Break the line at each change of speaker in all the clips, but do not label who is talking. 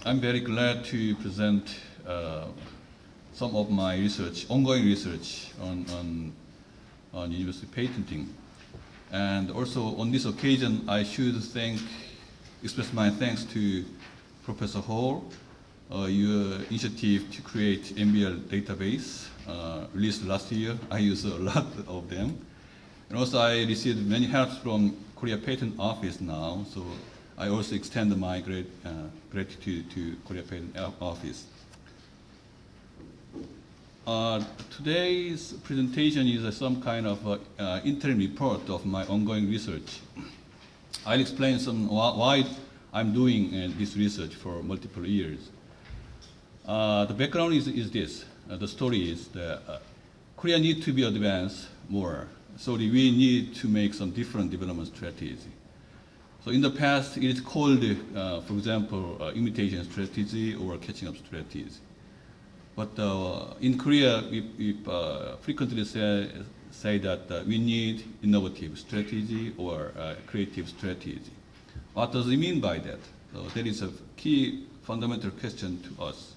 I'm very glad to present some of my research, ongoing research on university patenting. And also on this occasion, I should express my thanks to Professor Hall, your initiative to create MBL database, released last year. I use a lot of them. And also I received many helps from Korea Patent Office now, so I also extend my gratitude to Korea Patent Office. Today's presentation is some kind of interim report of my ongoing research. I'll explain why I'm doing this research for multiple years. The background is this. The story is that Korea needs to be advanced more, so we need to make some different development strategy. So in the past, it is called, for example, imitation strategy or catching up strategy. But in Korea, we frequently say that we need innovative strategy or creative strategy. What does it mean by that? So that is a key fundamental question to us.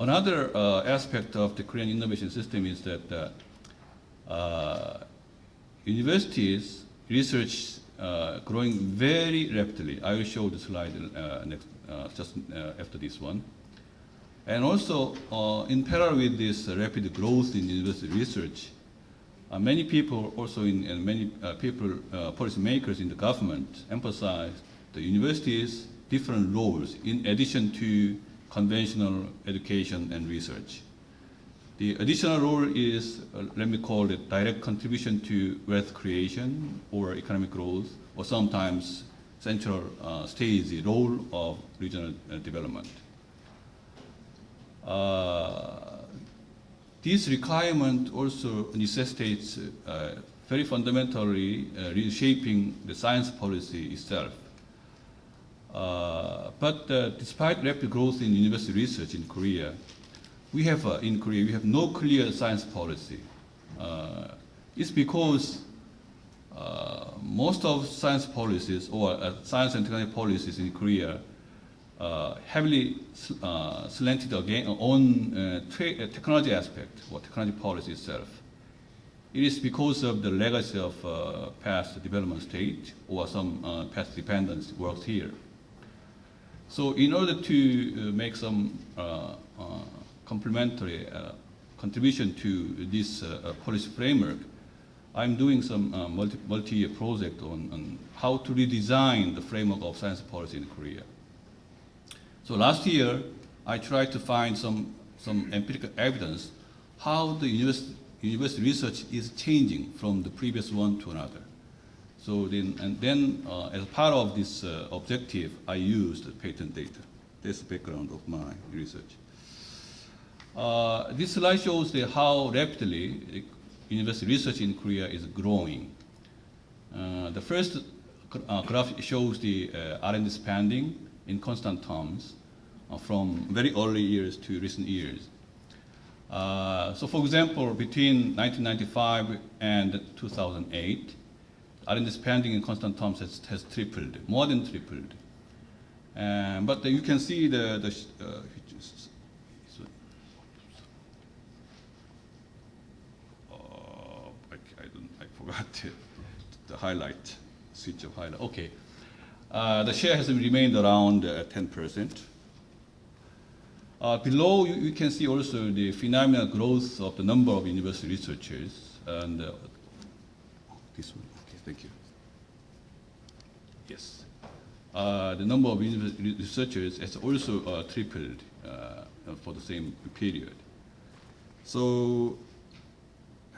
Another aspect of the Korean innovation system is that universities research growing very rapidly. I will show the slide just after this one. And also, in parallel with this rapid growth in university research, many people also many policymakers in the government emphasize the universities' different roles in addition to conventional education and research. The additional role is, let me call it, direct contribution to wealth creation or economic growth, or sometimes central stage role of regional development. This requirement also necessitates very fundamentally reshaping the science policy itself. But despite rapid growth in university research in Korea, we have no clear science policy. It's because most of science policies or science and technology policies in Korea heavily slanted again on technology aspect or technology policy itself. It is because of the legacy of past development state or some past dependence worked here. So in order to make some complementary contribution to this policy framework, I'm doing some multi-year project on how to redesign the framework of science policy in Korea. So last year, I tried to find some empirical evidence how the university research is changing from the previous one to another. So then as part of this objective, I used patent data. That's the background of my research. This slide shows how rapidly university research in Korea is growing. The first graph shows the R&D spending in constant terms from very early years to recent years. So for example, between 1995 and 2008, R&D spending in constant terms has tripled, more than tripled. But you can see I forgot the highlight, switch of highlight. Okay, the share has remained around 10%. Below, you can see also the phenomenal growth of the number of university researchers. And this one, okay, thank you. Yes. The number of researchers has also tripled for the same period. So,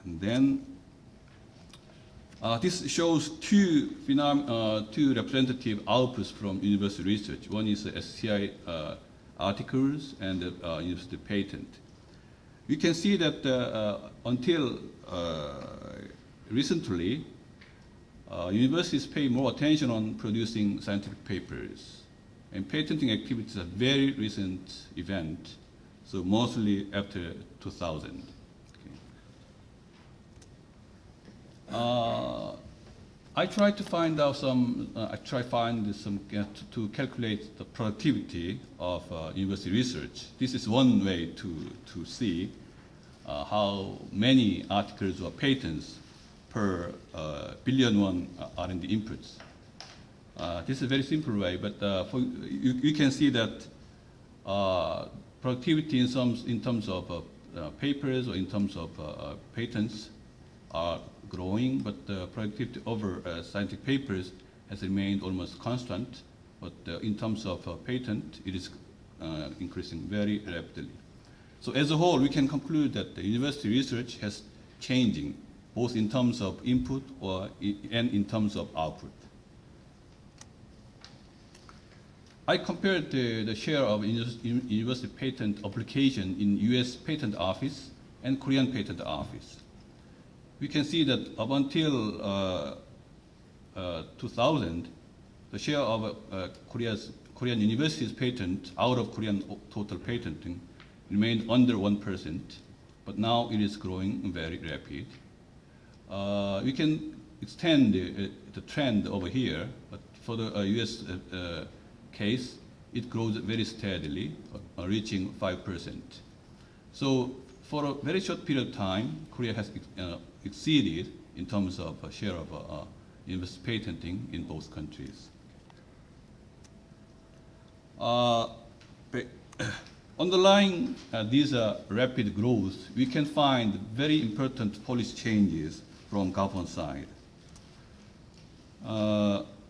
and then this shows two representative outputs from university research. One is the SCI articles and university patent. You can see that until recently, universities pay more attention on producing scientific papers. And patenting activities are a very recent event, so mostly after 2000. Okay. I try to find out some. To calculate the productivity of university research. This is one way to see how many articles or patents per billion won R&D inputs. This is a very simple way, but you can see that productivity in terms of papers or in terms of patents are growing, but the productivity over scientific papers has remained almost constant. But in terms of patent, it is increasing very rapidly. So as a whole, we can conclude that the university research has changing, both in terms of input and in terms of output. I compared the share of university patent application in US Patent Office and Korean Patent Office. We can see that up until 2000, the share of Korean universities patent out of Korean total patenting remained under 1%, but now it is growing very rapid. We can extend the trend over here, but for the US case, it grows very steadily, reaching 5%. So for a very short period of time, Korea has exceeded in terms of share of university patenting in both countries. Underlying these rapid growth, we can find very important policy changes from government side.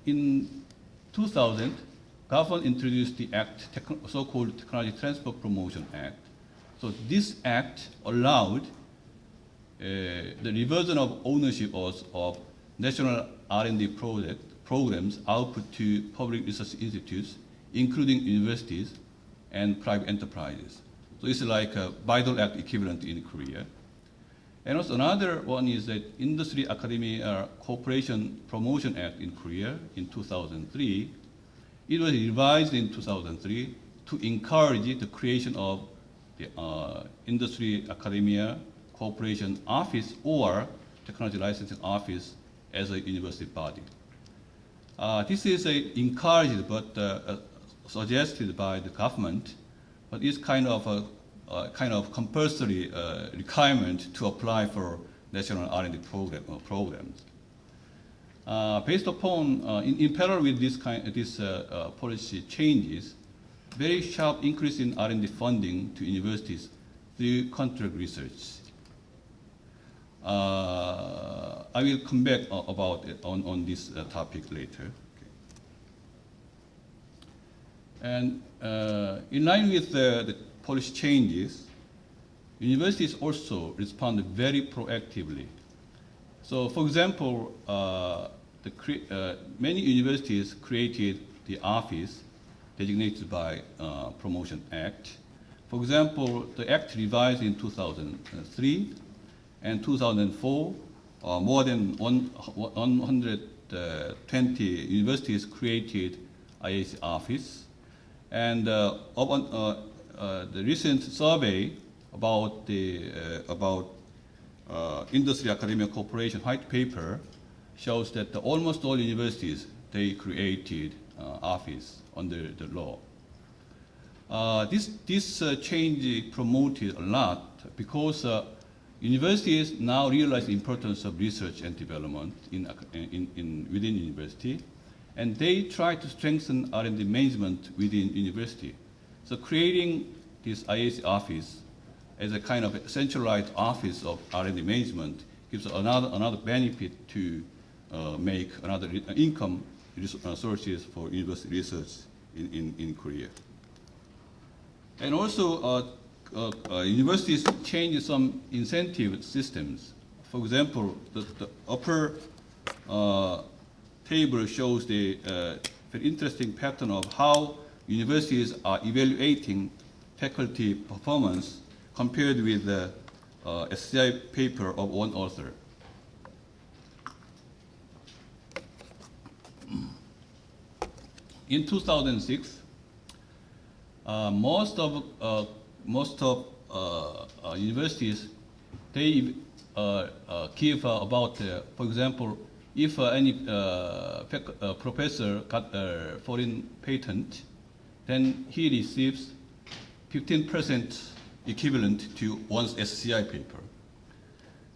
In 2000, government introduced the act, so-called Technology Transfer Promotion Act. So this act allowed the reversion of ownership of national R&D programs output to public research institutes, including universities and private enterprises. So it's like a Vital Act equivalent in Korea. And also another one is that Industry Academia Cooperation Promotion Act in Korea in 2003. It was revised in 2003 to encourage the creation of the Industry Academia Cooperation Office or Technology Licensing Office as a university body. This is encouraged but suggested by the government, but it's kind of a compulsory requirement to apply for national R&D programs. Based upon, in parallel with this policy changes, very sharp increase in R&D funding to universities through contract research. I will come back about it on this topic later. Okay. And in line with the policy changes, universities also responded very proactively. So, for example, many universities created the office designated by Promotion Act. For example, the Act revised in 2003 and 2004, more than 120 universities created IAC office. And the recent survey about Industry Academia Cooperation white paper shows that almost all universities, they created office under the law. This change promoted a lot because universities now realize the importance of research and development within university, and they try to strengthen R&D management within university. So creating this IAC office as a kind of centralized office of R&D management gives another benefit to make another income sources for university research in Korea. And also, universities change some incentive systems. For example, the upper table shows the very interesting pattern of how universities are evaluating faculty performance compared with the SCI paper of one author. In 2006, most of universities, they give about, for example, if any professor got a foreign patent, then he receives 15% equivalent to one's SCI paper.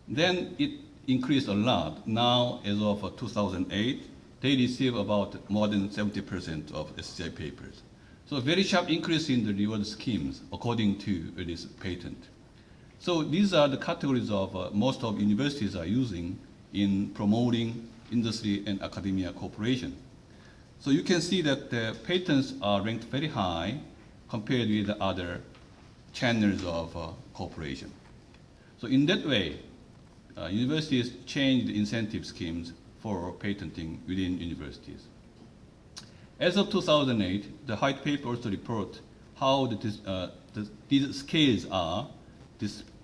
Then it increased a lot. Now, as of 2008, they receive about more than 70% of SCI papers. So a very sharp increase in the reward schemes according to this patent. So these are the categories of most of universities are using in promoting industry and academia cooperation. So you can see that the patents are ranked very high compared with other channels of cooperation. So in that way, universities changed incentive schemes for patenting within universities. As of 2008, the white paper also report how these scales are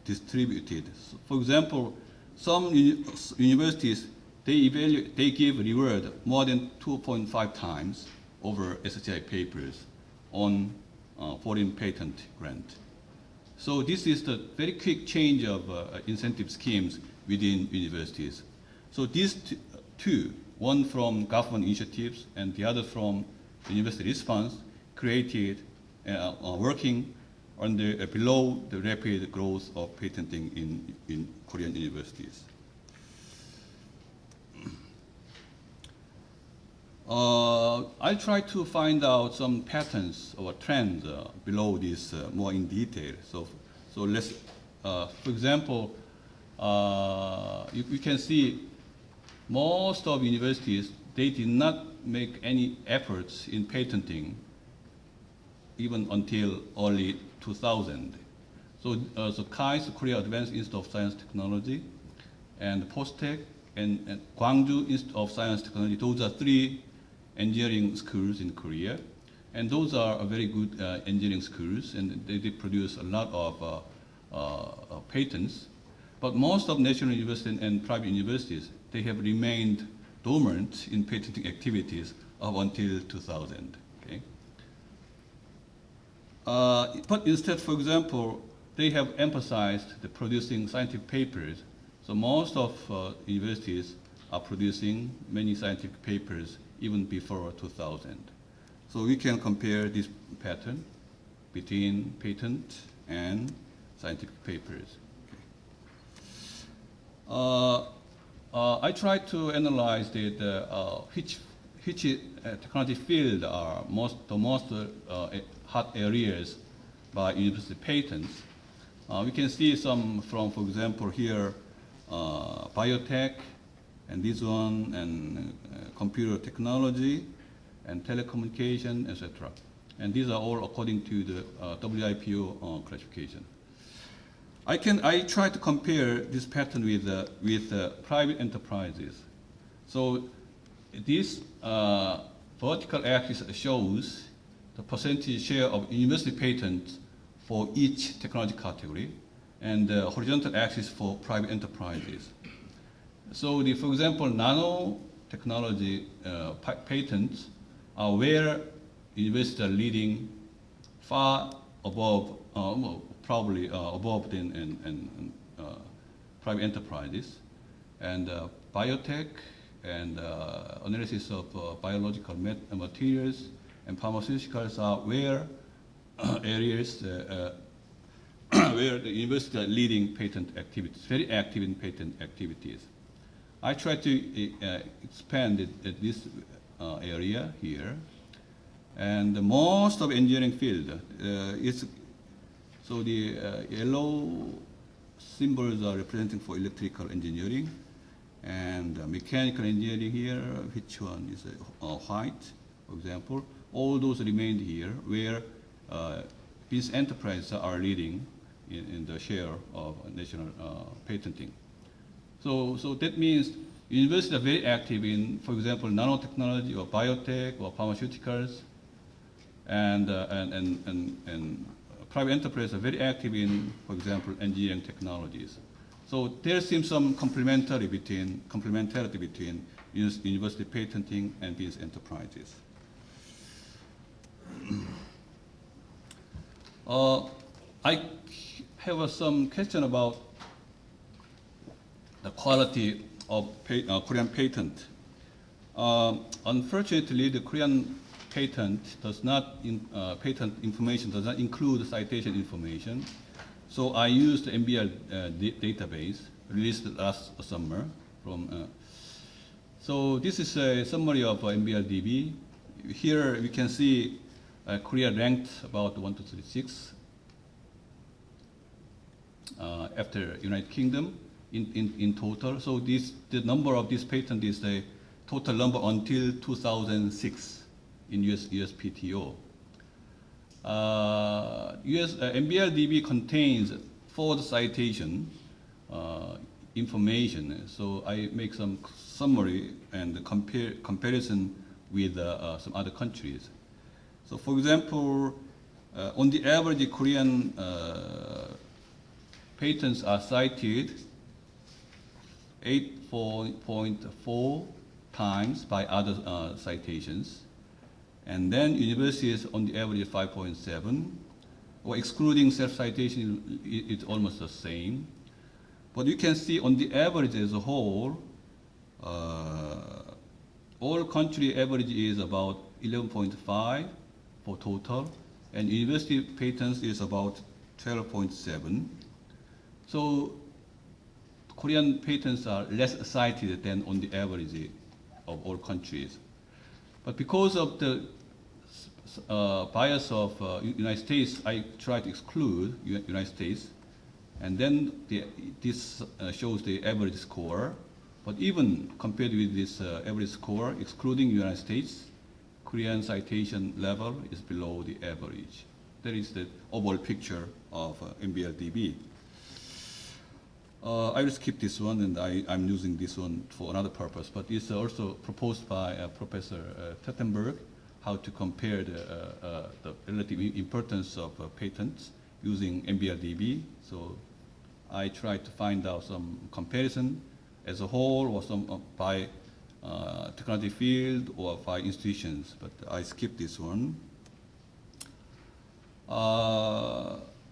distributed. So for example, some universities, they give reward more than 2.5 times over SCI papers on foreign patent grant. So this is the very quick change of incentive schemes within universities. So these two, one from government initiatives and the other from the university response, created working on below the rapid growth of patenting in Korean universities. I try to find out some patterns or trends below this more in detail. So let's, for example, you can see most of universities, they did not make any efforts in patenting even until early 2000. So KAI's Korea Advanced Institute of Science Technology and POSTECH and Gwangju Institute of Science Technology, those are three engineering schools in Korea. And those are very good engineering schools, and they produce a lot of patents. But most of national universities and private universities, they have remained dormant in patenting activities up until 2000. Okay? But instead, for example, they have emphasized the producing scientific papers. So most of universities are producing many scientific papers even before 2000. So we can compare this pattern between patent and scientific papers. I tried to analyze which technology field are the most hot areas by university patents. We can see some from, for example, here, biotech, and this one, and computer technology, and telecommunication, etc. And these are all according to the WIPO classification. I try to compare this pattern with private enterprises. So this vertical axis shows the percentage share of university patents for each technology category, and the horizontal axis for private enterprises. So for example, nanotechnology patents are where universities are leading far above, probably above than private enterprises. And biotech and analysis of biological materials and pharmaceuticals are where areas where the universities are leading patent activities, very active in patent activities. I try to expand this area here, and most of engineering field is, so the yellow symbols are representing for electrical engineering, and mechanical engineering here, which one is white, for example. All those remained here, where these enterprises are leading in the share of national patenting. So that means universities are very active in, for example, nanotechnology or biotech or pharmaceuticals, and private enterprises are very active in, for example, engineering technologies. So there seems some complementarity between university patenting and these enterprises. I have some question about the quality of Korean patent. Unfortunately, the Korean patent does not, patent information does not include citation information. So I used the MBL database released last summer. So this is a summary of MBLDB. Here we can see Korea ranked about 1, 2, 3, 6 after United Kingdom in total. So the number of this patent is the total number until 2006 in USPTO. MBLDB contains forward citation information, so I make some summary and comparison with some other countries. So for example, on the average, Korean patents are cited 8.4 times by other citations. And then universities on the average 5.7, or excluding self-citation, it's almost the same. But you can see on the average as a whole, all country average is about 11.5 for total, and university patents is about 12.7. So Korean patents are less cited than on the average of all countries. But because of the bias of United States, I try to exclude United States, and then this shows the average score. But even compared with this average score, excluding United States, Korean citation level is below the average. That is the overall picture of MBLDB. I will skip this one, and I'm using this one for another purpose, but it's also proposed by Professor Tettenberg, how to compare the relative importance of patents using MBLDB. So I tried to find out some comparison as a whole, or some by technology field or by institutions, but I skipped this one.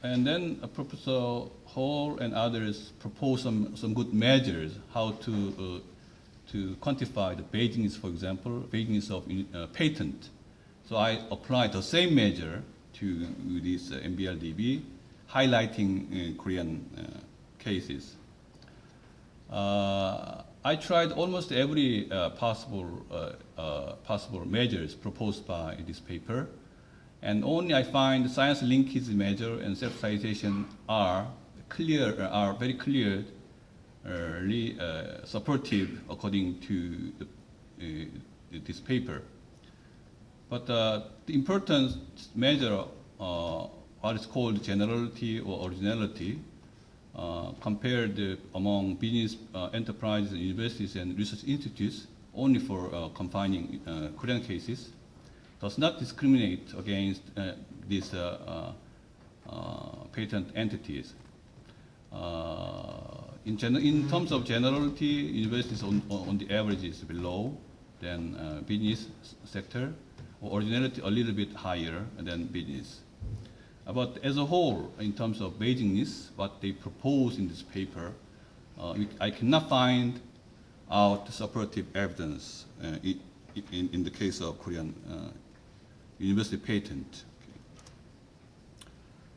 And then Professor Hall and others propose some good measures how to quantify the Beijing's, for example, Beijing's of patent. So I applied the same measure to this MBLDB, highlighting Korean cases. I tried almost every possible measures proposed by this paper, and only I find science linkage measure and self-citation are very clearly supportive according to this paper. But the important measure, what is called generality or originality, compared among business enterprises, universities, and research institutes only for confining Korean cases, does not discriminate against these patent entities. In terms of generality, universities on the average is below than business sector, or originality a little bit higher than business. But as a whole, in terms of Beijingness, what they propose in this paper, I cannot find out supportive evidence in the case of Korean university patent.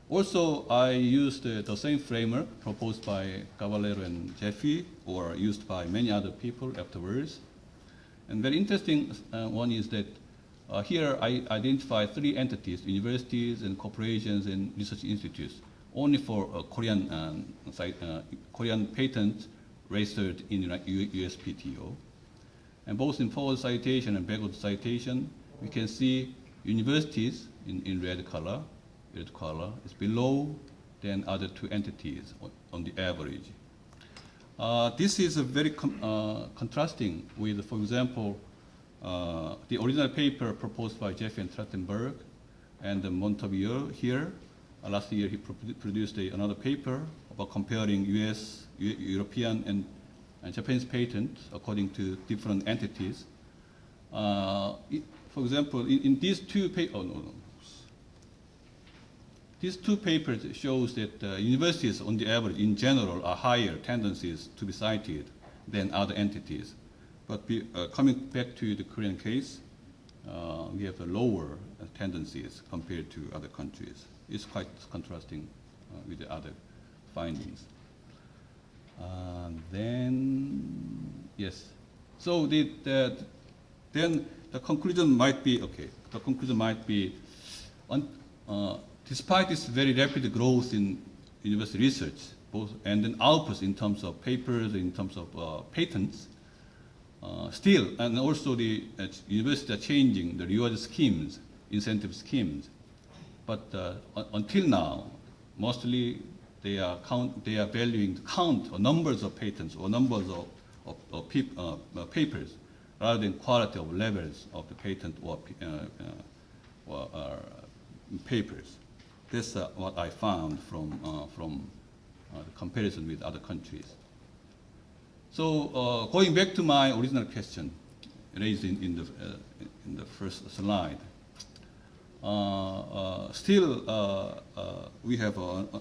Also, I used the same framework proposed by Cavallero and Jeffy, or used by many other people afterwards. And very interesting one is that here I identify 3 entities: universities and corporations and research institutes, only for Korean patents registered in USPTO. And both in forward citation and backward citation, we can see universities in red color is below than other 2 entities on the average. This is a very contrasting with, for example, the original paper proposed by Jeffy and Trachtenberg and Montevideo here. Last year he produced another paper about comparing US, European, and Japanese patents according to different entities. For example, in these 2 papers, these 2 papers shows that universities on the average in general are higher tendencies to be cited than other entities. But coming back to the Korean case, we have lower tendencies compared to other countries. It's quite contrasting with the other findings. Then, yes. So then the conclusion might be, okay, the conclusion might be, despite this very rapid growth in university research, both and then outputs in terms of papers, in terms of patents, still, and also the universities are changing the reward schemes, incentive schemes. But until now, mostly they are valuing the count or numbers of patents or numbers of papers rather than quality of levels of the patent or papers. That's what I found from the comparison with other countries. So going back to my original question raised in the first slide, still we have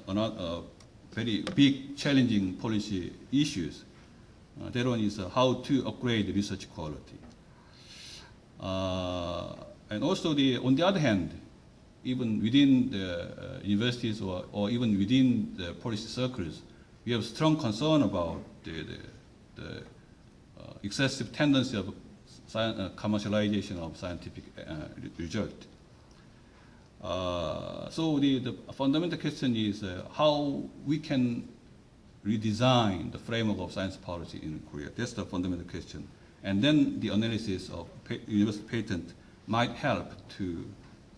another very big challenging policy issues. That one is how to upgrade the research quality. And also on the other hand, even within the universities or even within the policy circles, we have strong concern about the excessive tendency of commercialization of scientific result. So the fundamental question is how we can redesign the framework of science policy in Korea. That's the fundamental question. And then the analysis of university patent might help to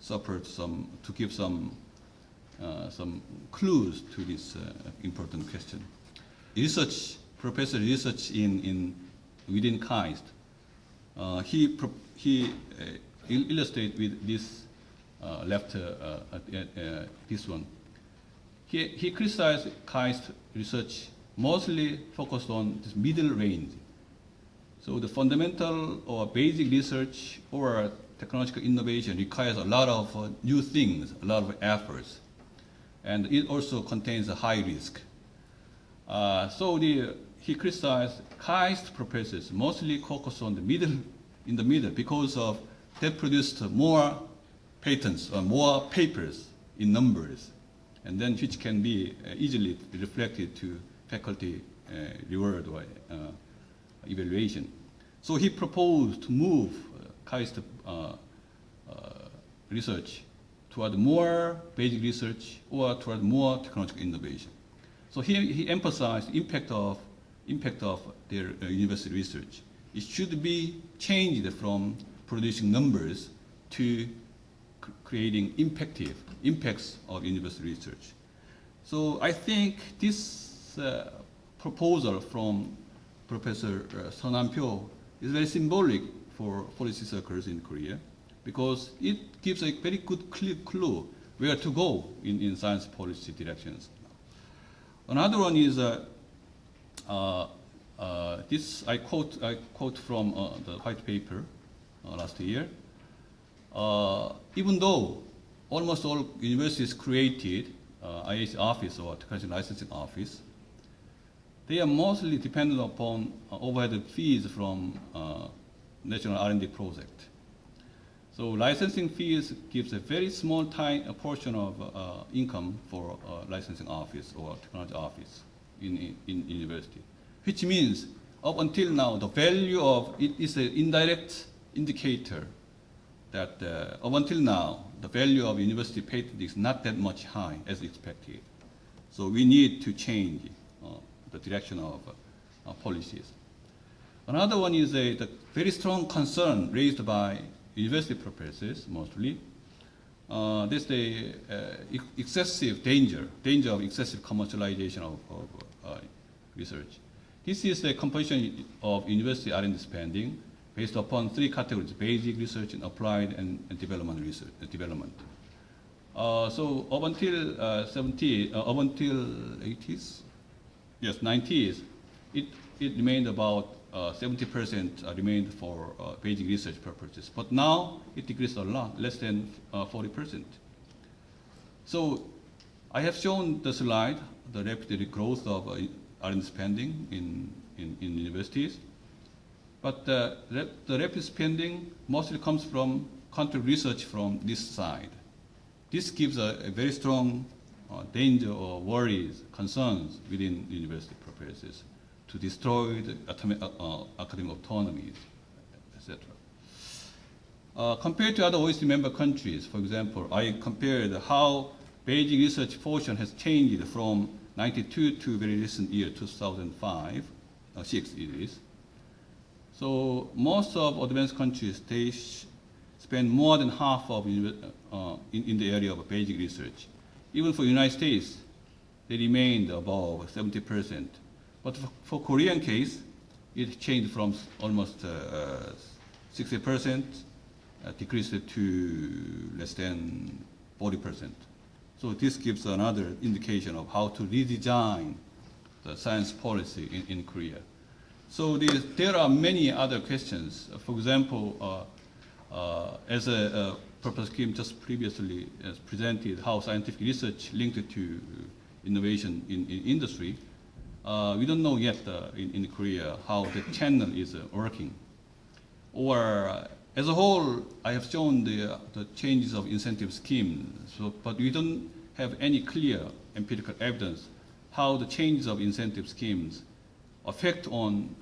support to give some clues to this important question. Professor research within KAIST, he illustrates with this left this one. He criticized KAIST research mostly focused on this middle range. So the fundamental or basic research or technological innovation requires a lot of new things, a lot of efforts, and it also contains a high risk. So he criticized KAIST professors mostly focused on in the middle because of they produced more patents or more papers in numbers, and then which can be easily reflected to faculty reward or evaluation. So he proposed to move KAIST research toward more basic research or toward more technological innovation. So he emphasized impact of their university research. It should be changed from producing numbers to creating impacts of university research. So I think this proposal from Professor Son Han-pyo is very symbolic for policy circles in Korea because it gives a very good clue where to go in science policy directions. Another one is this I quote from the white paper last year. Even though almost all universities created IAC office or technology licensing office, they are mostly dependent upon overhead fees from national R&D project. So licensing fees gives a very small portion of income for licensing office or technology office in university, which means up until now the value of it is an indirect indicator that up until now the value of university patent is not that much high as expected. So we need to change the direction of policies. Another one is the very strong concern raised by university professors mostly. There's the excessive danger of excessive commercialization of research. This is the composition of university R&D spending based upon three categories: basic research and applied and development research. So up until 80s, yes, 90s, it remained about 70% remained for basic research purposes. But now it decreased a lot, less than 40%. So I have shown the slide, the rapid growth of R&D spending in universities. But the rapid spending mostly comes from contract research from this side. This gives a very strong danger or worries, concerns within university professors to destroy the academic autonomy, etc. Compared to other OECD member countries, for example, I compared how Beijing research portion has changed from 92 to very recent year, 2005, 6 it is. So most of advanced countries, they spend more than half of in the area of Beijing research. Even for United States, they remained above 70%. But for Korean case, it changed from almost 60%, decreased to less than 40%. So this gives another indication of how to redesign the science policy in Korea. So there are many other questions. For example, as Professor Kim just previously presented, how scientific research linked to innovation in industry. We don't know yet in Korea how the channel is working. Or as a whole, I have shown the changes of incentive schemes, but we don't have any clear empirical evidence how the changes of incentive schemes affect on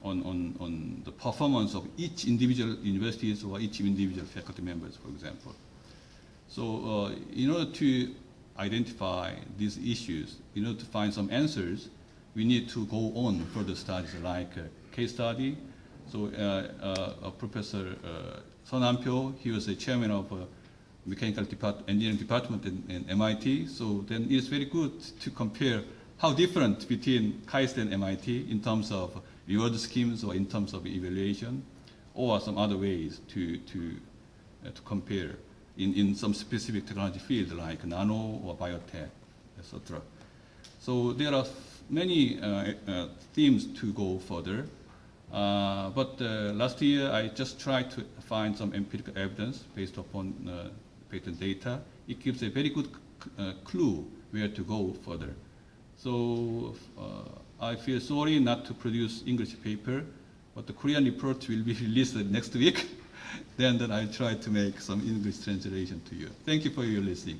the performance of each individual universities or each individual faculty members, for example. So in order to identify these issues, in order to find some answers, we need to go on further studies like case study. So Professor Son Han-pyo, he was the chairman of mechanical engineering department in MIT. So then it's very good to compare how different between KAIST and MIT in terms of reward schemes or in terms of evaluation, or some other ways to compare in some specific technology field like nano or biotech, etc. So there are many themes to go further. But last year, I just tried to find some empirical evidence based upon patent data. It gives a very good clue where to go further. So I feel sorry not to produce English paper, but the Korean report will be released next week. Then I'll try to make some English translation to you. Thank you for your listening.